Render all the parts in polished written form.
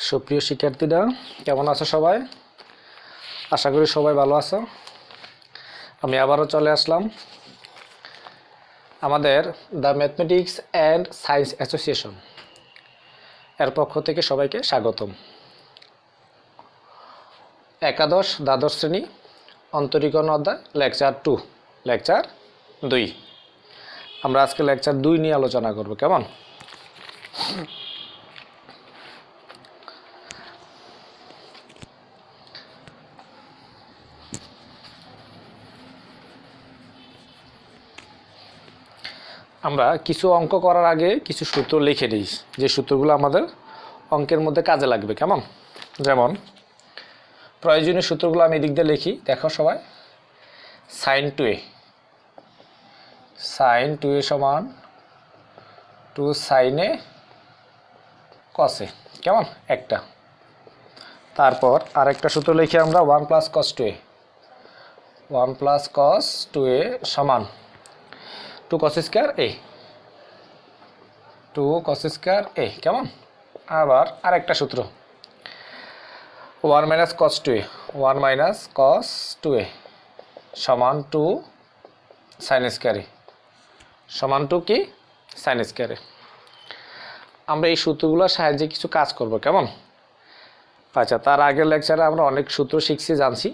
সুপ্রিয় শিক্ষার্থীরা কেমন আছো সবাই? আশা করি সবাই ভালো আছো। আমি আবারও চলে আসলাম আমাদের the mathematics and science association এর পক্ষ থেকে সবাইকে স্বাগতম। একাদশ দ্বাদশ শ্রেণী অন্তরীকরণ অধ্যায় লেকচার 2 লেকচার 2 আমরা আজকে লেকচার 2 নিয়ে আলোচনা করব। কেমন? আমরা কিছু অঙ্ক করার আগে কিছু সূত্র লিখে দিই, যে সূত্রগুলো আমাদের অঙ্কের মধ্যে কাজে লাগবে। কেমন? যেমন প্রয়োজনীয় সূত্রগুলো আমি এদিক দিয়ে লিখি, দেখো সবাই। সাইন 2a সমান 2 সাইন এ কস এ। কেমন? একটা। তারপর আরেকটা সূত্র লিখি আমরা 1 + cos 2a 1 + cos 2a সমান 2 cos square a 2 cos square a। কেমন? আবার আরেকটা সূত্র 1 - cos 2a 1 - cos 2a সমান 2 sin স্কয়ার a সমান 2 কি? sin square a। আমরা এই সূত্রগুলোর সাহায্যে কিছু কাজ করব। কেমন? আচ্ছা, তার আগের লেকচারে আমরা অনেক সূত্র শিখছি, জানছি।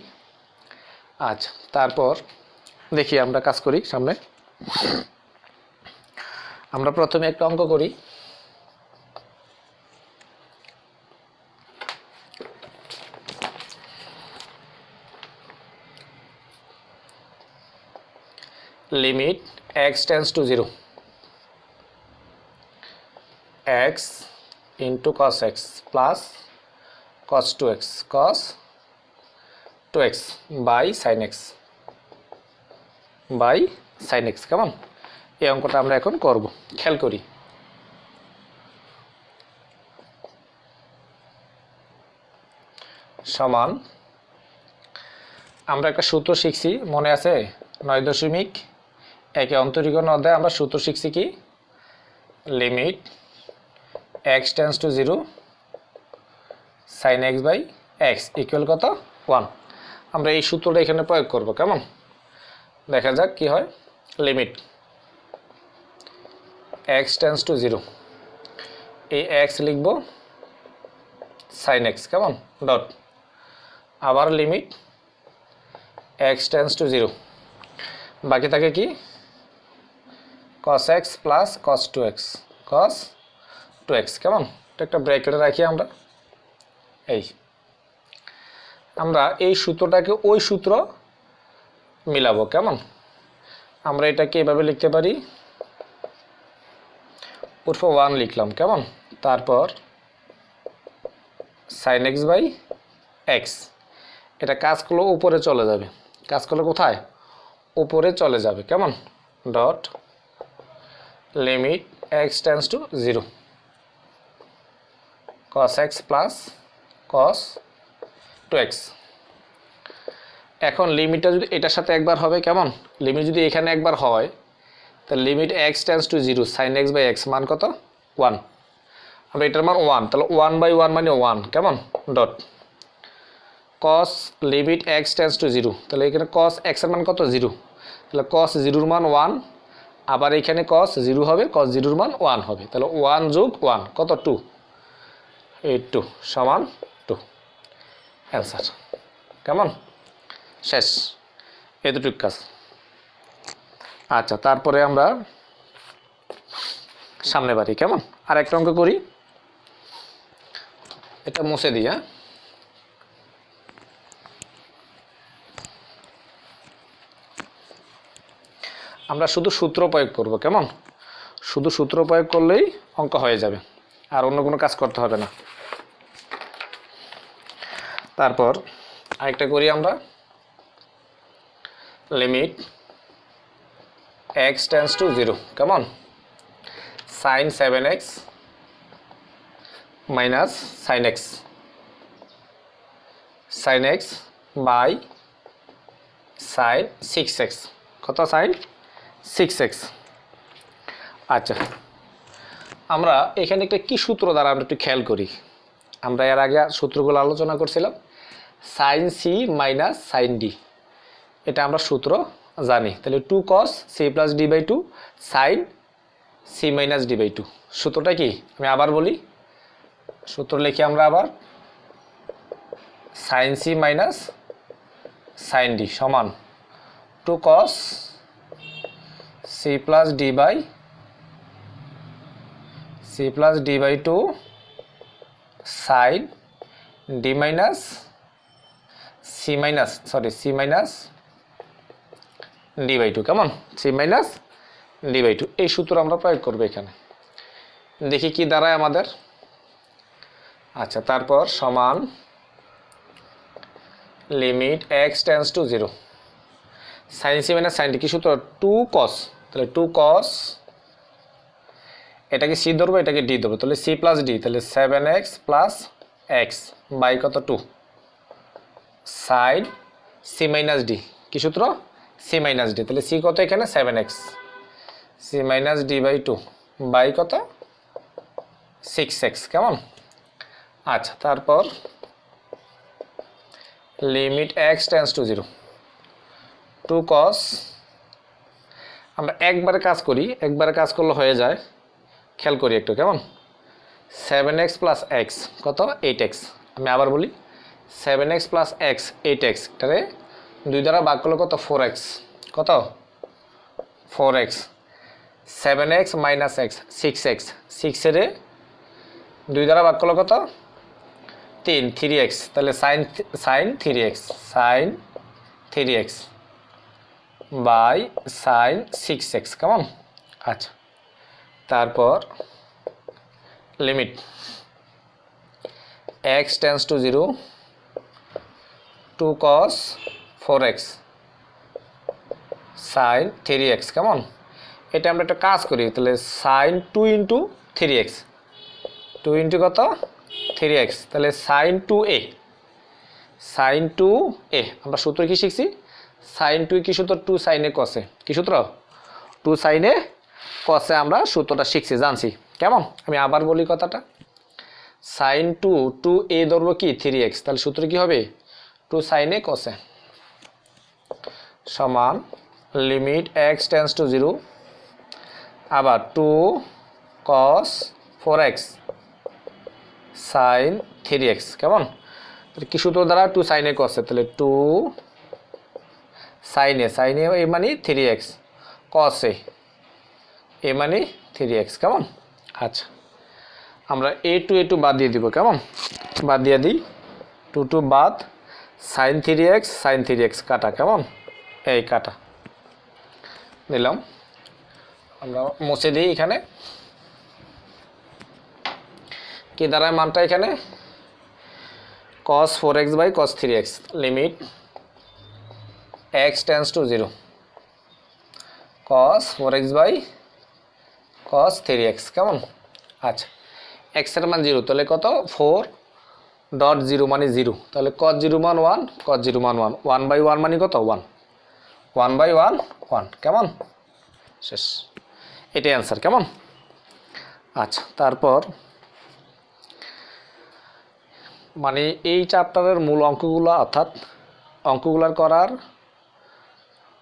আচ্ছা, তারপর দেখি আমরা কাজ করি সামনে। আমরা প্রথমে একটা অঙ্ক করি। Limit x tends to 0 x into cos x plus cos 2x by sin x by sin x। কেমন? এই অঙ্কটা আমরা এখন করব। খেয়াল করি। সমান আমরা একটা সূত্র শিখছি, মনে আছে? 9.1 অন্তরীকরণ অধ্যায়ে আমরা সূত্র শিখছি কি? Limit x tends to 0 sin x by x equal কত? 1। আমরা এই সূত্রটা এখানে প্রয়োগ করব। কেমন? দেখা যাক কি হয়। লিমিট x টেন্ডস টু 0 এই x লিখব sin x। কেমন? ডট। আবার লিমিট x টেন্ডস টু 0 বাকি থাকে কি? cos x plus cos 2x কেমন? এটা একটা ব্র্যাকেটে রাখি আমরা। আমরা এই সূত্রটাকে ওই সূত্র মিলাবো। কেমন? আমরা এটাকে এভাবে লিখতে পারি, উপরে 1 লিখলাম। কেমন? তারপর sin x by x এটা কাজ করলে উপরে চলে যাবে। কাজ করলে কোথায়? উপরে চলে যাবে। কেমন? Dot limit x tends to 0 cos x plus cos 2x। এখন লিমিটটা যদি এটার সাথে একবার হবে, কেমন? লিমিট যদি এখানে একবার হয়, তাহলে limit x tends to 0 sin x by x মান কত? 1। আমরা এটার মান 1, তাহলে 1/1 মানে 1। কেমন? Dot cos limit x tends to 0 তাহলে এখানে cos x এর মান কত? 0। তাহলে cos 0 এর মান 1। আবার এখানে cos 0 হবে, cos 0 এর মান 1 হবে। তাহলে 1 + 1 কত? 2। এই 2 সমান 2 অ্যান্সার। কেমন? শেষ। এতটুকু কাজ। আচ্ছা, তারপরে আমরা সামনে বাড়ি। কেমন? আর একটা অঙ্ক করি। এটা মুছে দিই। হ্যাঁ, আমরা শুধু সূত্র প্রয়োগ করব। কেমন? শুধু সূত্র প্রয়োগ করলেই অঙ্ক হয়ে যাবে, আর অন্য কোনো কাজ করতে হবে না। তারপর আরেকটা করি আমরা। লিমিট x টেন্ডস টু 0 কেমন? sin 7x minus sin x by sin 6x কত? sin 6x। আচ্ছা, আমরা এখানে একটা কি সূত্র দ্বারা আমরা একটু খেয়াল করি। আমরা এর আগে সূত্রগুলো আলোচনা করছিলাম। Sine C minus sine D, এটা আমরা সূত্র জানি। তাহলে 2 cos C plus D by 2 sine C minus D by 2। সূত্রটা কি আমি আবার বলি, সূত্র লিখি আমরা আবার, sine C minus sine D সমান 2 cos C plus D by 2 sine D minus C minus D by 2। কেমন? সি মাইনাস ডি বাই 2, এই সূত্র আমরা প্রয়োগ করবো এখানে। দেখি কি দাঁড়ায় আমাদের। আচ্ছা, তারপর সমান limit X tends to 0 sine C minus sine D, কি সূত্র? 2 cos, তাহলে 2 cos, এটাকে সি ধরবো এটাকে ডি ধরবো, তাহলে সি প্লাস ডি, তাহলে 7x প্লাস এক্স বাই কত 2 সাইন সি মাইনাস ডি, কি সূত্র? সি মাইনাস ডি, তাহলে সি কত এখানে? 7x, C minus D by 2 by কত? 6x। কেমন? আচ্ছা, তারপর limit X tends to 0 2 cos, আমরা একবারে কাজ করি, একবারে কাজ করলে হয়ে যায়, খেয়াল করি একটু। কেমন? 7x প্লাস এক্স কত? 8x। আমি আবার বলি, 7x প্লাস এক্স 8x, এটারে 2 দ্বারা ভাগ করলে কত? 4x। কত? 4x। 7x minus x 6x, 6 এর 2 দ্বারা ভাগ করলে কত? 3x, তাহলে sign 3x by sine 6x। কেমন? আচ্ছা, তারপর limit X tends to 0 2 cos 4x sine 3x। কেমন? এটা আমরা একটা কাজ করি, তাহলে সাইন 2 ইন্টু 3x, 2 ইন্টু কত? 3x, তাহলে সাইন 2a, সাইন 2a। আমরা সূত্র কি শিখছি? সাইন 2 কি সূত্র? 2 সাইনে কসে, কি সূত্র? 2 সাইনে কসে আমরা সূত্রটা শিখছি, জানছি। কেমন? আমি আবার বলি কথাটা, সাইন 2a ধরবো কি? 3x, তাহলে সূত্র কি হবে? 2 সাইনে কসে সমান লিমিট এক্স টেন্স টু 0 আবার 2 cos 4x সাইন 3x। কেমন? কি সূত্র দ্বারা? 2 সাইনে কসে, তাহলে 2 সাইনে এ মানে 3x, কসে এ মানে 3x। কেমন? আচ্ছা, আমরা a2 বাদ দিয়ে দিব। কেমন? বাদ দিয়ে দিই, 2 বাদ, সাইন 3x কাটা। কেমন? এই কাটা দিলাম, আমরা মুছে দিই। এখানে কি দাঁড়ায় মানটা? এখানে cos 4x by cos 3x limit x tends to 0 cos 4x by cos 3x। কেমন? আচ্ছা, x এর মান 0, তাহলে কত? 4.0 মানে 0, তাহলে cos 0 মান 1, cos 0 মান 1, 1/1 মানে কত? 1, 1/1 1। কেমন? শেষ, এটাই অ্যান্সার। কেমন? আচ্ছা, তারপর মানে এই চ্যাপ্টারের মূল অঙ্কগুলো, অর্থাৎ অঙ্কগুলার করার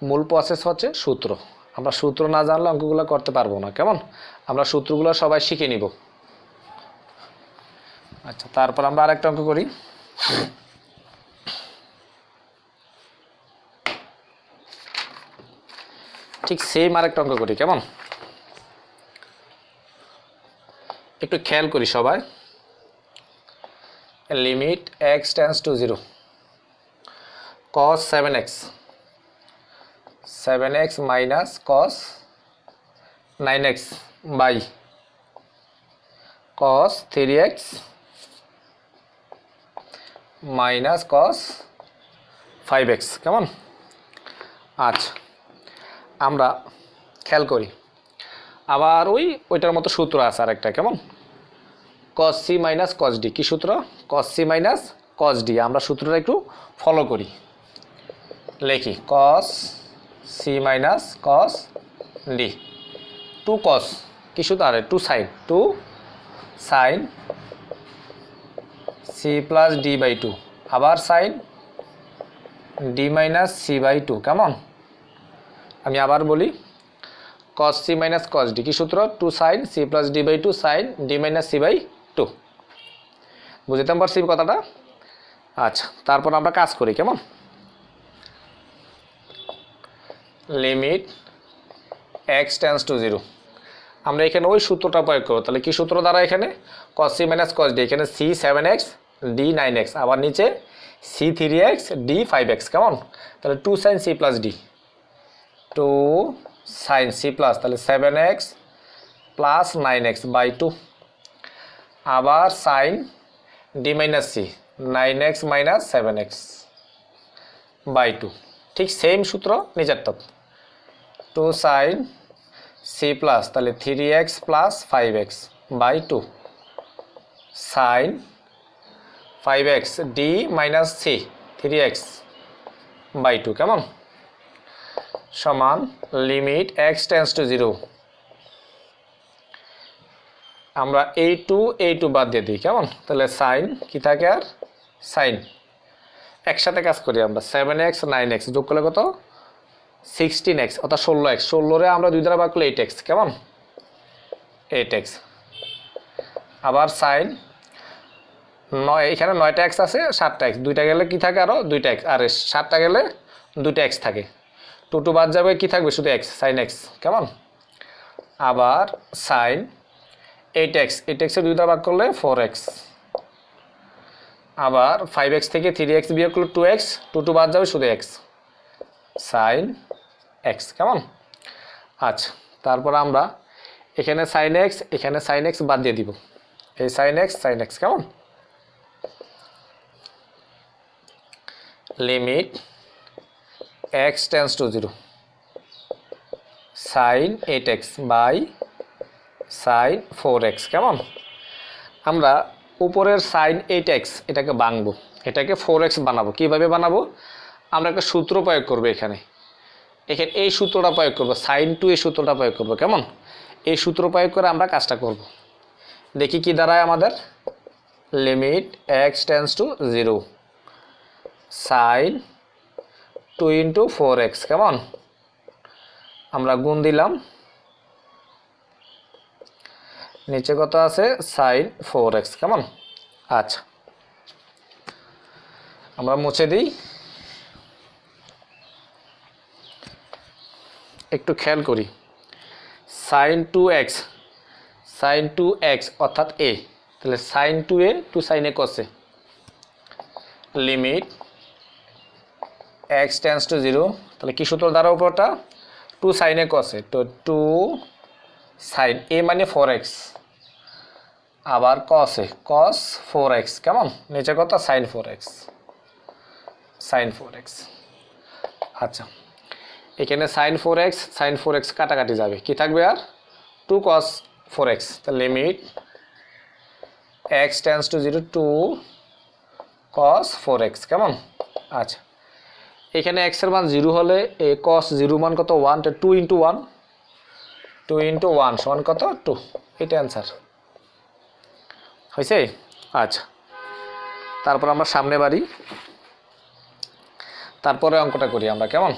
মূল প্রসেস হচ্ছে সূত্র। আমরা সূত্র না জানলে অঙ্কগুলো করতে পারবো না। কেমন? আমরা সূত্রগুলো সবাই শিখে নিব। আচ্ছা, তারপর আমরা আরেকটা অঙ্ক করি। ঠিক সেম আরেকটা অঙ্ক করি। কেমন? একটু খেয়াল করি সবাই। Limit X tends to 0 cos 7x minus cos 9x by cos 3x minus cos 5x। কেমন? আচ্ছা, আমরা খেয়াল করি, আবার ওইটার মতো সূত্র আছে আর একটা। কেমন? cos c minus cos d, কি সূত্র? cos c minus cos d। আমরা সূত্রটা একটু ফলো করি, লিখি cos c minus cos d 2 cos, কি সূত্র? আরে 2 sin C plus D by two, আবার sine D minus C by two. কেমন? আমি আবার বলি, cos C minus cos D কি সূত্র? Two sine C plus D by two sine D minus C by two. বুঝতে পারছি কথাটা? আচ্ছা, তারপর আমরা কাজ করি। কেমন? Limit X tends to zero, আমরা এখানে ওই সূত্রটা প্রয়োগ করবো। তাহলে কি সূত্র দ্বারা? এখানে cos C minus cos D, এখানে সি 7x ডি 9x, আবার নিচে সি 3x ডি 5x। কেমন? তাহলে two sine C plus D, two sine C plus, তাহলে 7x plus 9x by two, আবার sine D minus C 9x minus 7x by two. ঠিক same সূত্র নিচেরটা, two sine C plus, তাহলে 3x plus 5x by two sine 5x D minus C 3x by two. কেমন? সমান limit X tends to zero, আমরা এই two বাদ দিয়ে দিই। কেমন? তাহলে সাইন কি থাকে? আর সাইন একসাথে কাজ করি আমরা, 7x 9x যোগ করলে কত? 16x অর্থাৎ 16x, 16 আমরা 2 দ্বারা ভাগ করলে 8x। কেমন? 8x, আবার সাইন 9, এখানে 9টা x আছে, 7টা x, 2টা গেলে কি থাকে? আরও 2টা x, আর 7টা গেলে 2টা x থাকে, টু বাদ যাবে, কি থাকবে? শুধু x, সাইন x। কেমন? আবার সাইন 8x, 8x এর 2 দ্বারা ভাগ করলে 4x, আবার 5x থেকে 3x বিয়োগ করলে 2x, টু বাদ যাবে, শুধু x, সাইন x। কেমন? আচ্ছা, তারপর আমরা এখানে সাইন x, এখানে সাইন x বাদ দিয়ে দিব, এই সাইন x। কেমন? Limit X tends to zero, sine 8x by sine 4x। কেমন? আমরা উপরের সাইন 8x এটাকে ভাঙবো, এটাকে 4x বানাবো। কিভাবে বানাবো? আমরা একটা সূত্র প্রয়োগ করবো এখানে এই সূত্রটা প্রয়োগ করবো, সাইন টু এই সূত্রটা প্রয়োগ করবো। কেমন? এই সূত্র প্রয়োগ করে আমরা কাজটা করব। দেখি কি দাঁড়ায় আমাদের। Limit X tends to zero, sine 2 into 4x। কেমন? আমরা গুণ দিলাম, নিচে কত আছে? Sign 4x। কেমন? আচ্ছা, আমরা মুছে দিই। একটু খেয়াল করি, সাইন 2x অর্থাৎ a, তাহলে sine 2a two sine a cos a, limit X tends to zero, তাহলে কি সূত্র দ্বারা উপরটা? Two sine a cos a, তো টু সাইন a মানে 4x, আবার cos a cos 4x। কেমন? নিচে কত? Sign 4x। আচ্ছা, এখানে সাইন 4x কাটাকাটি যাবে, কি থাকবে? আর 2 cos 4x, তাহলে limit X tends to zero, 2 cos 4x। কেমন? আচ্ছা, এখানে x এর মান 0 হলে এই cos 0 মান কত? 1, 2 ইন্টু 1 সমান কত? 2। এটা অ্যান্সার হয়েছে। আচ্ছা, তারপর আমরা সামনে বাড়ি, তারপরে অঙ্কটা করি আমরা। কেমন?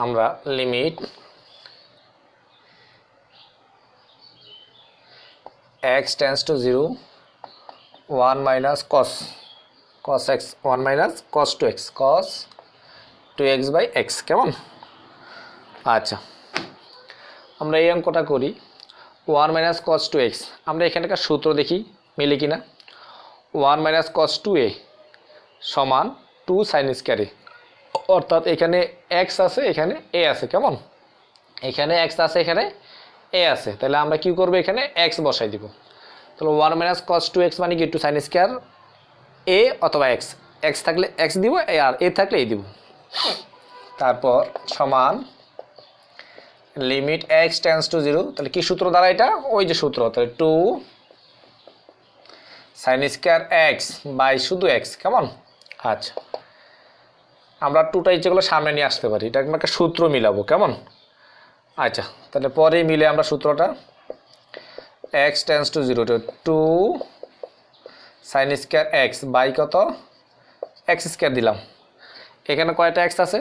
আমরা limit x tends to 0, 1 minus cos x, 1 minus cos 2x by x। কেমন? আচ্ছা, আমরা এই অঙ্কটা করি। 1 মাইনাস cos 2x, আমরা এখানকার সূত্র দেখি মিলে কিনা। 1 মাইনাস cos 2a সমান 2 সাইন স্কয়ার a, অর্থাৎ এখানে x আছে, এখানে a আছে। কেমন? এখানে x আছে, এখানে a আছে, তাহলে আমরা কি করব? এখানে x বসাই দিব। তাহলে 1 মাইনাস cos 2x মানে কি? 2 সাইন স্কয়ার a অথবা x থাকলে x দিব, আর a থাকলে a দিব। তারপর সমান লিমিট এক্স টেন্স টু 0, তাহলে কি সূত্র দ্বারা এটা? ওই যে সূত্র, তাহলে 2 সাইন স্কয়ার এক্স বাই শুধু এক্স। কেমন? আচ্ছা, আমরা 2টা ইচ্ছেগুলো সামনে নিয়ে আসতে পারি, এটা একটা সূত্র মিলাবো। কেমন? আচ্ছা, তাহলে পরে মিলে আমরা সূত্রটা X tends to 0, 2 sine square X by কত? এক্স স্কয়ার দিলাম। এখানে কয়টা এক্স আছে?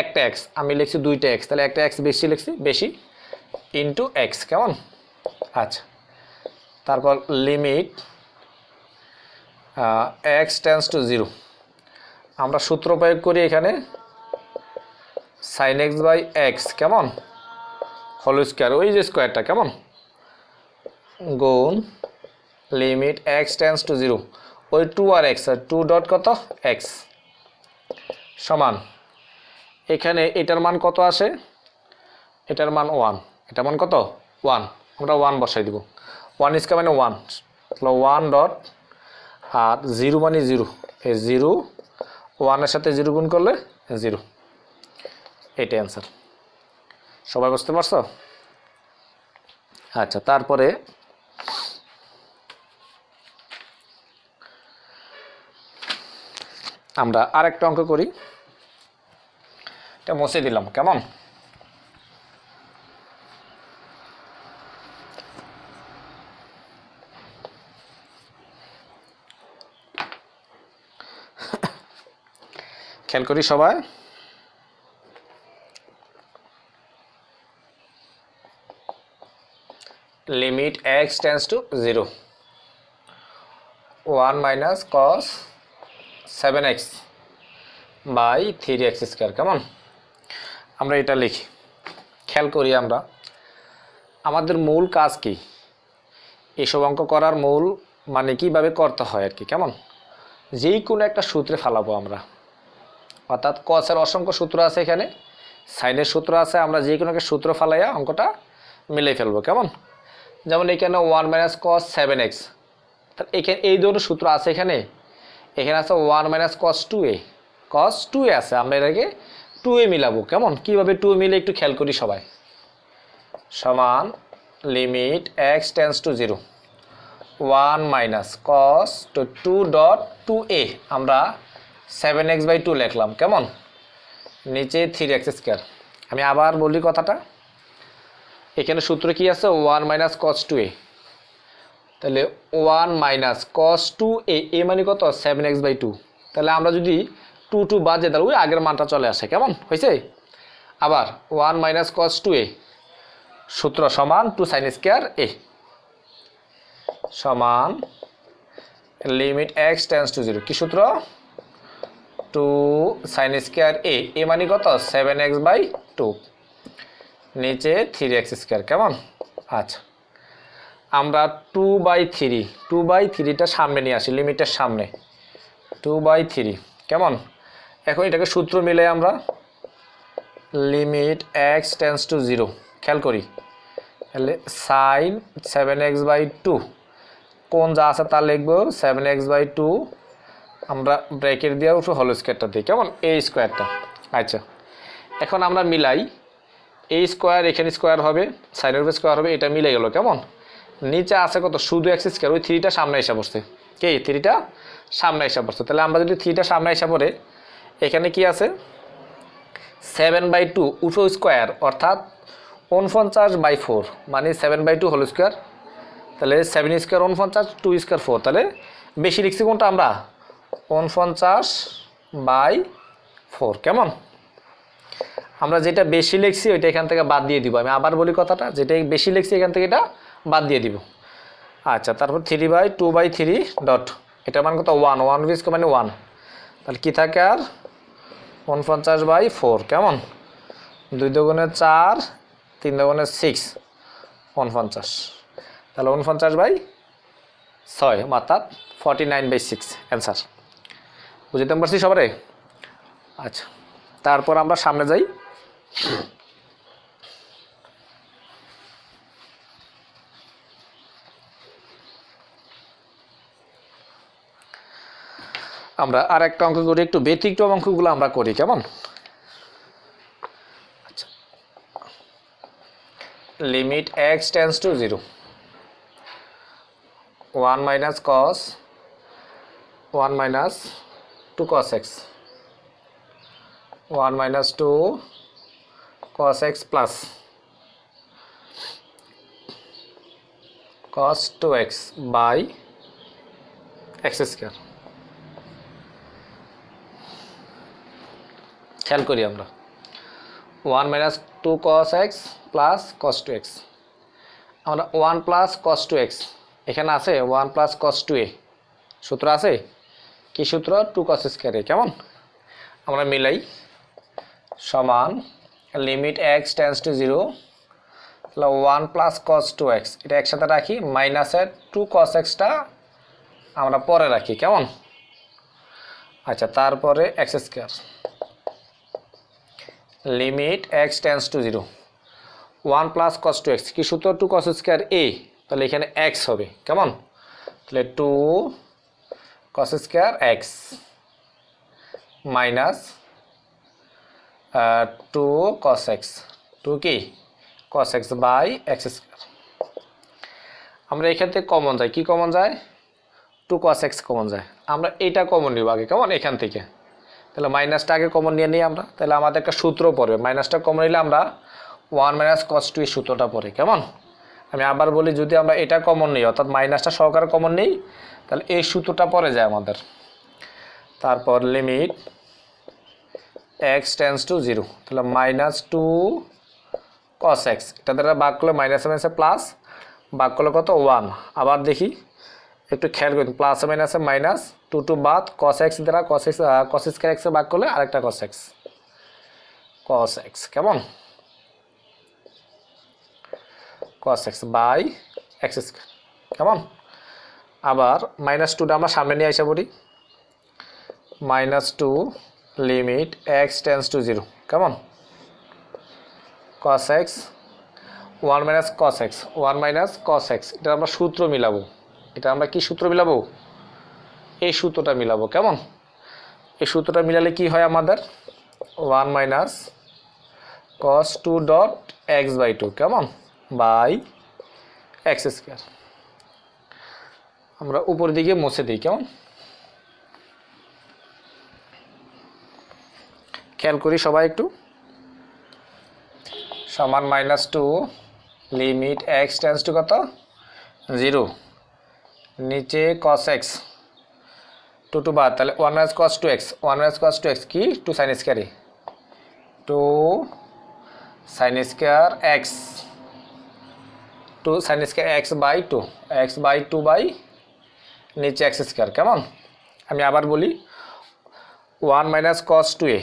একটা এক্স, আমি লিখছি 2টা এক্স, তাহলে একটা এক্স বেশি লিখছি, বেশি ইন্টু এক্স। কেমন? আচ্ছা, তারপর লিমিট এক্স টেন্স টু 0, আমরা সূত্র প্রয়োগ করি এখানে সাইন এক্স বাই এক্স। কেমন? হোল স্কয়ার, ওই যে স্কোয়ারটা। কেমন? গুণ লিমিট এক্স টেন্স টু 0, ওই 2 আর এক্স, 2 ডট কত? এক্স সমান, এখানে এটার মান কত আসে? এটার মান 1, এটার মান কত? 1, আমরা 1 বসাই দিব। 1 স্কয়ার মানে 1, তাহলে 1 ডট, আর 0 মানে 0, এই 0 1-এর সাথে 0 গুণ করলে 0, এইটাই অ্যান্সার। সবাই বুঝতে পারছো? আচ্ছা, তারপরে আমরা আরেকটা অঙ্ক করি, এটা মুছে দিলাম। কেমন? খেয়াল করি সবাই। Limit X tends to 0, 1 minus cos 7x by 3x square. কেমন? আমরা এটা লিখি, খেয়াল করি আমরা আমাদের মূল কাজ কি, এসব অঙ্ক করার মূল মানে কিভাবে করতে হয় আর কি। কেমন? যেই কোনো একটা সূত্রে ফালাবো আমরা, অর্থাৎ কসের অসংখ্য সূত্র আছে, এখানে সাইনের সূত্র আছে, আমরা যে কোনো একটা সূত্র ফালাইয়া অঙ্কটা মিলাই ফেলবো। কেমন? যেমন এখানে 1 মাইনাস কস 7x, তাহলে এখানে এই ধরনের সূত্র আছে, এখানে আছে 1 মাইনাস কস 2a, কস 2a আছে, আমরা এটাকে 2a মিলাবো। কেমন? কীভাবে 2a মিলে একটু খেয়াল করি সবাই। সমান limit X tends to 0, 1 minus cos 2 dot 2a, আমরা 7x বাই 2 লিখলাম। কেমন? নিচে 3x স্কয়ার। আমি আবার বলি কথাটা, এখানে সূত্র কি আছে? 1 মাইনাস কস 2a, তাহলে 1 মাইনাস কস 2a, এ মানে কত? 7x বাই 2, তাহলে আমরা যদি 2 বাজে তাহলে ওই আগের মানটা চলে আসে। কেমন হয়েছে? আবার 1 মাইনাস কস 2a সূত্র সমান 2 সাইন স্কয়ার a, সমান লিমিট এক্স টেন্স টু 0, কি সূত্র? 2 সাইন স্কয়ার a, এ মানে কত? 7x বাই 2, নিচে 3x স্কয়ার। কেমন? আচ্ছা, আমরা 2/3টা সামনে নিয়ে আসি, লিমিটের সামনে 2/3। কেমন? এখন এটাকে সূত্র মিলে আমরা লিমিট এক্স টেন্স টু 0, খেয়াল করি, তাহলে সাইন 7x বাই 2, কোন যা আছে তা লিখবো 7x বাই 2, আমরা ব্র্যাকেট দিয়ে উঠো হোল স্কয়ারটা দিই। কেমন? a স্কয়ারটা। আচ্ছা, এখন আমরা মিলাই, a স্কয়ার এখানে স্কয়ার হবে, সাইনের উপর স্কয়ার হবে, এটা মিলে গেল। কেমন? নিচে আছে কত? শুধু এক্স স্কয়ার, ওই 3টা সামনে এসে পড়ছে। কে? 3টা সামনে এসে পড়ছে। তাহলে আমরা যদি 3টা সামনে এসে পড়ে, এখানে কি আছে? 7/2 উঠো স্কোয়ার, অর্থাৎ 49/4, মানে 7/2 হোল স্কোয়ার, তাহলে 7 স্কোয়ার 49, 2 স্কোয়ার 4, তাহলে বেশি লিখছি কোনটা আমরা? 49/4। কেমন? আমরা যেটা বেশি লিখছি ওইটা এখান থেকে বাদ দিয়ে দিব। আমি আবার বলি কথাটা, যেটা বেশি লিখছি এখান থেকে এটা বাদ দিয়ে দিব। আচ্ছা, তারপর 3/2/3 ডট, এটা মান কত? 1, 1 মানে 1, তাহলে কি থাকে আর? 49/4। কেমন? 2 দুগুণে 4, 3 দুগুণে 6, 49, তাহলে 49/6, অর্থাৎ 49/6 অ্যান্সার। বুঝতে পারছি সবারে? আচ্ছা, তারপর আমরা সামনে যাই। আমরা আর একটা অঙ্ক করি, একটু ব্যতিক্রম অঙ্কগুলো আমরা করি। কেমন? আচ্ছা, limit X tends to 0 1 minus cos 1 minus 2 cos x 1 minus 2 cos x plus cos 2x by x square খেয়াল করি আমরা 1 minus 2 cos x plus cos 2x আমরা 1 plus cos 2x এখানে আছে 1 plus cos 2a সূত্র আছে কি সূত্র 2 cos square কেমন আমরা মিলাই সমান লিমিট x টেন্স টু 0 তাহলে 1 প্লাস cos 2x এটা একসাথে রাখি মাইনাসের 2 cos x টা আমরা পরে রাখি কেমন আচ্ছা তারপরে x square limit x tends to 0 1 plus cos 2x কি সূত্র 2 cos স্কয়ার a তাহলে এখানে x হবে কেমন তাহলে 2 cos square x minus 2 cos x 2 কি cos x by x square আমরা এখান থেকে কমন যায় কি কমন যায় 2 cos x কমন যায় আমরা এটা কমন নিব আগে কেমন এখান থেকে তাহলে মাইনাসটা আগে কমন নিয়ে নিই আমরা তাহলে আমাদের একটা সূত্র পড়বে মাইনাসটা কমন নিলে আমরা 1 মাইনাস cos 2 এর সূত্রটা পড়ে কেমন আমি আবার বলি যদি আমরা এটা কমন নিই অর্থাৎ মাইনাসটা সহকারে কমন নিই তাহলে এই সূত্রটা পড়ে যায় আমাদের তারপর লিমিট x টেন্স টু 0 তাহলে মাইনাস 2 cos x এটা দ্বারা ভাগ করলে মাইনাস মাইনাসে প্লাস ভাগ করলে কত 1 আবার দেখি একটু খেয়াল করুন প্লাস মাইনাসে মাইনাস 2 2 বাদ cos x দ্বারা cos স্কয়ার x এ ভাগ করলে আরেকটা cos x কেমন cos x by x square কেমন আবার মাইনাস 2টা আমরা সামনে নিয়ে আসা পড়ি minus 2 limit x tends to 0 কেমন cos x 1 minus cos x 1 minus cos x এটা আমরা সূত্র মিলাবো এটা আমরা কি সূত্র মিলাবো এই সূত্রটা মিলাবো কেমন এই সূত্রটা মিলালে কি হয় আমাদের 1 minus cos 2 dot x by 2 কেমন বাই x স্কয়ার আমরা উপর দিকে মুছে দিই কেমন খেয়াল করি সবাই একটু সমান minus 2 limit x tends two কত 0 নিচে cos x 2 2 বাদ তাহলে 1 minus cos 2x 1 minus cos 2x কি 2 sin square 2 sin square x 2 sin square x by 2 x by 2 by নিচে x স্কয়ার কেমন আমি আবার বলি 1 minus cos 2a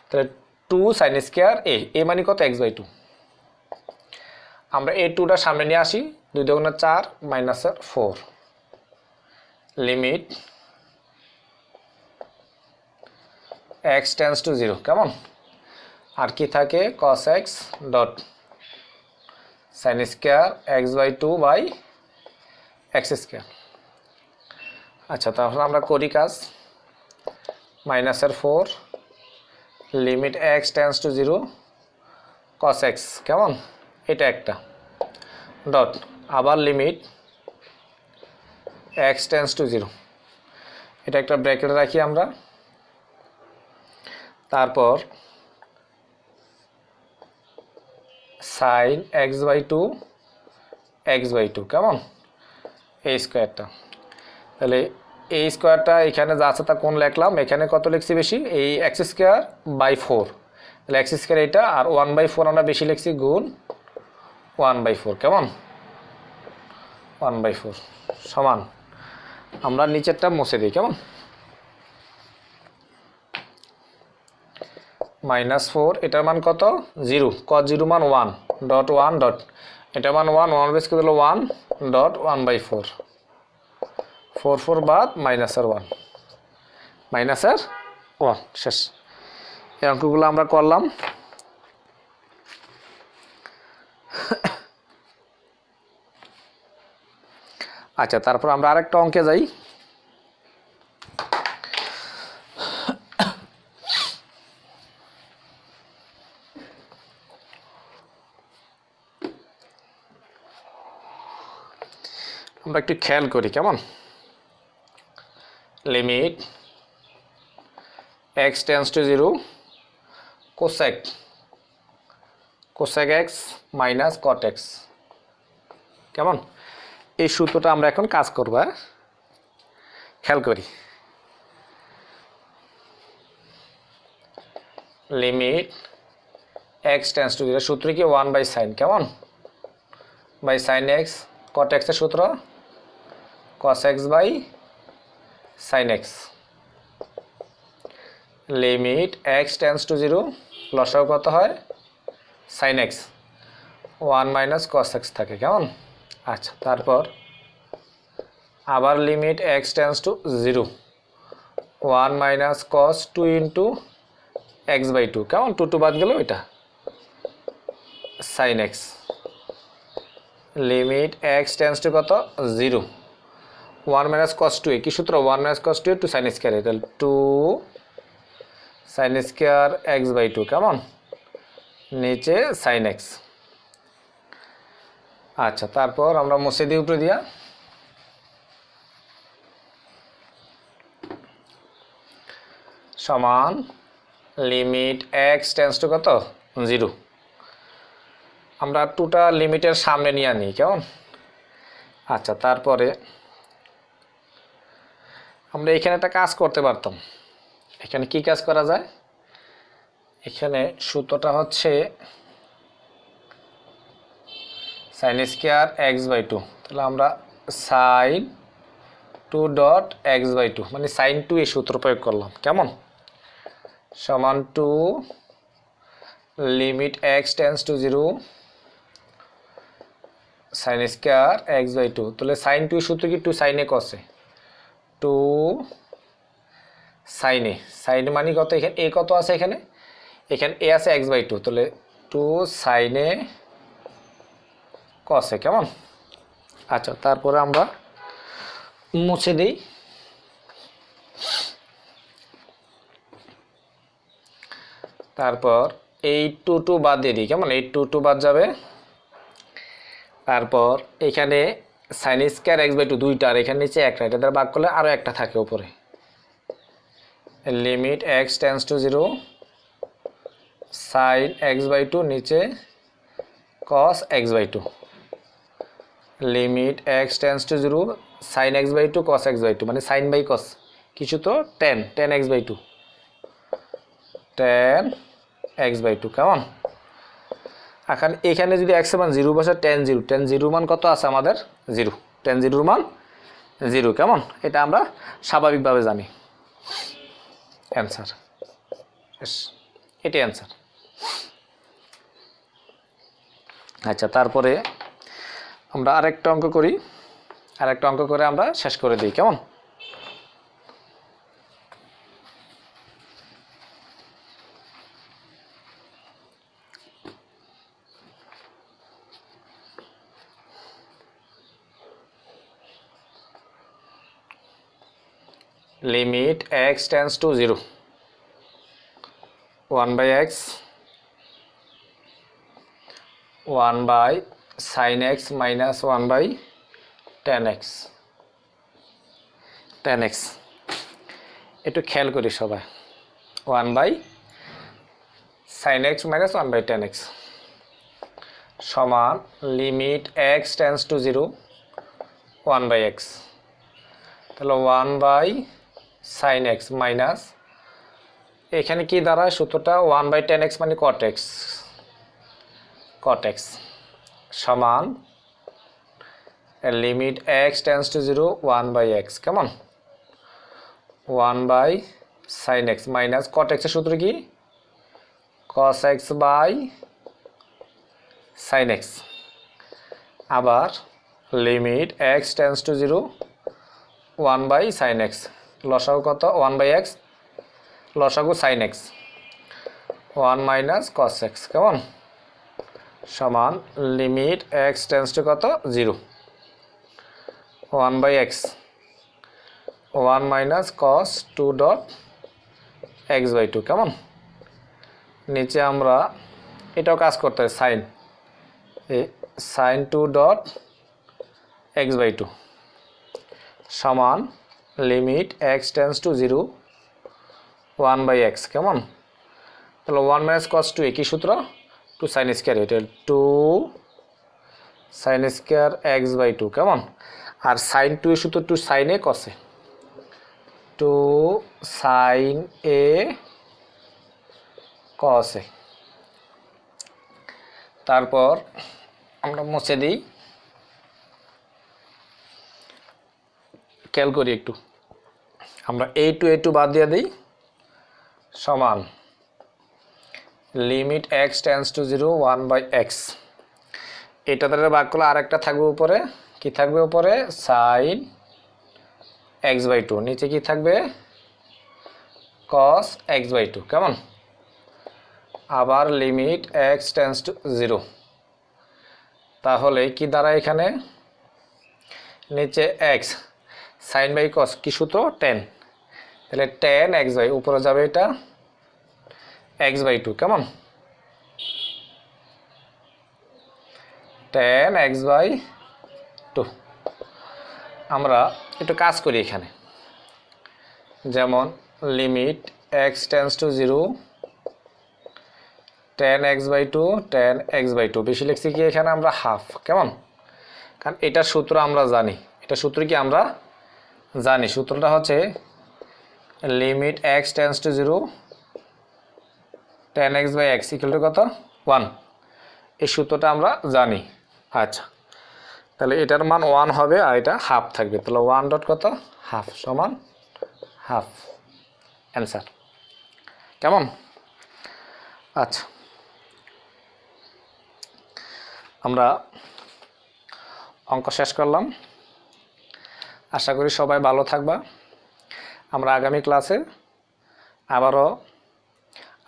তাহলে 2 sin স্কয়ার a মানে কত x বাই 2 আমরা এই 2টা সামনে নিয়ে আসি 2 দুগুণে 4 মাইনাসের 4 লিমিট x টেন্স টু 0 কেমন আর কি থাকে cos x dot sin square x by 2 by x square আচ্ছা তাহলে আমরা করি কাজ মাইনাসের 4 limit x tends to 0 cos x কেমন এটা একটা ডট আবার লিমিট x টেন্স টু 0 এটা একটা ব্র্যাকেট রাখি আমরা তারপর sin x by 2 x by 2 কেমন এই স্কয়ারটা তাহলে এই স্কয়ারটা এখানে যা আছে তা কোন লিখলাম এখানে কত লিখছি বেশি এই x স্কয়ার বাই 4 তাহলে x স্কয়ার এটা আর 1 বাই 4 আমরা বেশি লিখছি গুণ 1 বাই 4 কেমন 1 বাই 4 সমান আমরা নিচেরটা মুছে দিই কেমন মাইনাস 4 এটার মান কত 0 cos 0 মান 1 ডট 1 ডট এটার মান 1 1 বেস করে দিল 1 ডট 1 বাই 4 4 4 বাদ মাইনাসের 1 মাইনাসের 1 শেষ এই অঙ্কগুলো আমরা করলাম আচ্ছা তারপর আমরা আরেকটা অঙ্কে যাই আমরা একটু খেয়াল করি কেমন limit x tends to 0 cosec x minus caught x কেমন এই সূত্রটা আমরা এখন কাজ করব খেয়াল করি লিমিট x টেন্ডস টু 0 সূত্র কি 1 বাই সাইন কেমন by sine x cot x এর সূত্র cos x by sin x limit x tends to 0 লসাগু কত হয় sin x 1 minus cos x থাকে কেমন আচ্ছা তারপর আবার limit x tends to 0 1 minus cos 2 into x by 2 কেমন 2 বাদ গেল এটা sin x limit x tends to কত 0 1 মাইনাস cos 2 কি সূত্র 1 minus cos 2 two sin square তাহলে 2 sin স্কয়ার x বাই 2 কেমন নিচে sin x আচ্ছা তারপর আমরা মুছে দিই উপরে দিয়া সমান লিমিট x টেন্ডস টু কত 0 আমরা টুটা লিমিটের সামনে নিয়ে আনি কেমন আচ্ছা তারপরে আমরা এখানে একটা কাজ করতে পারতাম এখানে কি কাজ করা যায় এখানে সূত্রটা হচ্ছে sin স্কয়ার x বাই 2 তাহলে আমরা sin 2 ডট x বাই 2 মানে sin 2 এই সূত্র প্রয়োগ করলাম কেমন সমান 2 limit x tends to 0 sin square x by 2 তাহলে sin 2 সূত্র কি 2 sin a cos a 2 sin a sin মানে কত এখানে a কত আছে এখানে a আছে x বাই 2 তাহলে 2 sin a cos a কেমন আচ্ছা তারপরে আমরা মুছে দেই তারপর এই 2 বাদ দিয়ে দিই কেমন এই 2 বাদ যাবে তারপর এখানে sin স্কয়ার x বাই 2 দুইটা আর এখানে নিচে একটা এটা দ্বারা ভাগ করলে আরো একটা থাকে উপরে limit x tends to 0 sin x by 2 নিচে cos x by 2 limit x tends to 0 sin x by 2 cos x by 2 মানে sin বাই cos কিছু তো tan x by 2 tan x by 2 কেমন এখন এখানে যদি x এর মান 0 বসে tan 0 মান কত আছে আমাদের 0 tan 0 মান 0 কেমন এটা আমরা স্বাভাবিকভাবে জানি অ্যানসার এটাই অ্যানসার আচ্ছা তারপরে আমরা আরেকটা অঙ্ক করি আরেকটা অঙ্ক করে আমরা শেষ করে দিই কেমন limit x tends to 0 1 by x 1 by sin x minus 1 by tan x একটু খেয়াল করি সবাই 1 by sin x minus 1 by tan x সমান limit x tends to 0 1 by x তাহলে 1 বাই sin x মাইনাস এখানে কি দাঁড়ায় সূত্রটা 1 বাই tan x মানে cot x সমান limit x tends to 0 1 by x কেমন 1 by sin x minus cot x এর সূত্র কি cos x by sin x আবার limit x tends to 0 1 by sin x লসাগু কত 1 বাই x লসাগু sin x 1 minus cos x কেমন সমান লিমিট x টেন্ডস টু কত 0 1 by x 1 minus cos 2 dot x by 2 কেমন নিচে আমরা এটাও কাজ করতে হয় sin 2 ডট x বাই 2 সমান limit X tends to 0 1/x কেমন? তাহলে 1 - cos 2 একই সূত্র, 2 sin স্কয়ার, এটা 2 sin স্কয়ার x/2 কেমন? আর sin 2 এর সূত্র 2 sin a cos a, 2 sin a cos a। তারপর আমরা মুছে দিই, খেয়াল করি একটু, আমরা a2 বাদ দিয়ে দিই, সমান limit x tends to 0 1/x। এটা দ্বারা ভাগ করলে আরেকটা থাকবে উপরে, কি থাকবে উপরে? sin x/2, নিচে কি থাকবে? cos x/2 কেমন? আবার লিমিট x টেন্স টু 0, তাহলে কি দ্বারা এখানে নিচে x sin বাই cos কি সূত্র? tan, তাহলে tan x বাই উপরে যাবে এটা x/2 কেমন? tan x/2। আমরা একটু কাজ করি এখানে, যেমন limit x tends to 0 tan x/2 tan x/2, বেশি লিখছি কি এখানে আমরা হাফ কেমন? কারণ এটার সূত্র আমরা জানি, এটা সূত্র কি আমরা জানি, সূত্রটা হচ্ছে limit x tends to 0 tan x/x equal to কত? 1। এই সূত্রটা আমরা জানি। আচ্ছা, তাহলে এটার মান 1 হবে আর এটা হাফ থাকবে, তাহলে 1 ডট কত? হাফ সমান হাফ, অ্যান্সার কেমন? আচ্ছা, আমরা অঙ্ক শেষ করলাম, আশা করি সবাই ভালো থাকবা। আমরা আগামী ক্লাসে আবারও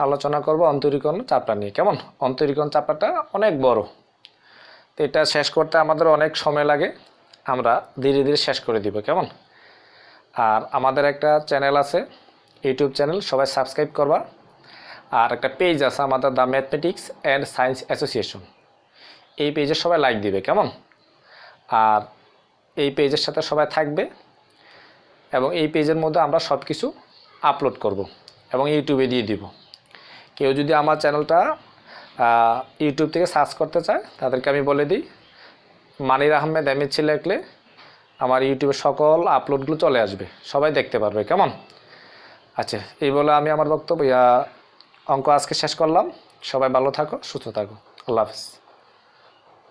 আলোচনা করব অন্তরীকরণ চ্যাপ্টার নিয়ে কেমন? অন্তরীকরণ চ্যাপ্টারটা অনেক বড়, তো এটা শেষ করতে আমাদের অনেক সময় লাগে, আমরা ধীরে ধীরে শেষ করে দিব কেমন? আর আমাদের একটা চ্যানেল আছে, ইউটিউব চ্যানেল, সবাই সাবস্ক্রাইব করবা। আর একটা পেজ আছে আমাদের, the mathematics and science association, এই পেজে সবাই লাইক দিবে কেমন? আর এই পেজের সাথে সবাই থাকবে, এবং এই পেজের মধ্যে আমরা সব কিছু আপলোড করব এবং ইউটিউবে দিয়ে দিব। কেউ যদি আমার চ্যানেলটা ইউটিউব থেকে সার্চ করতে চায়, তাদেরকে আমি বলে দিই মানির আহমেদ MSc লিখলে আমার ইউটিউবে সকল আপলোডগুলো চলে আসবে, সবাই দেখতে পারবে কেমন? আচ্ছা, এই বলে আমি আমার বক্তব্য অঙ্ক আজকে শেষ করলাম। সবাই ভালো থাকো, সুস্থ থাকো, আল্লাহ হাফেজ।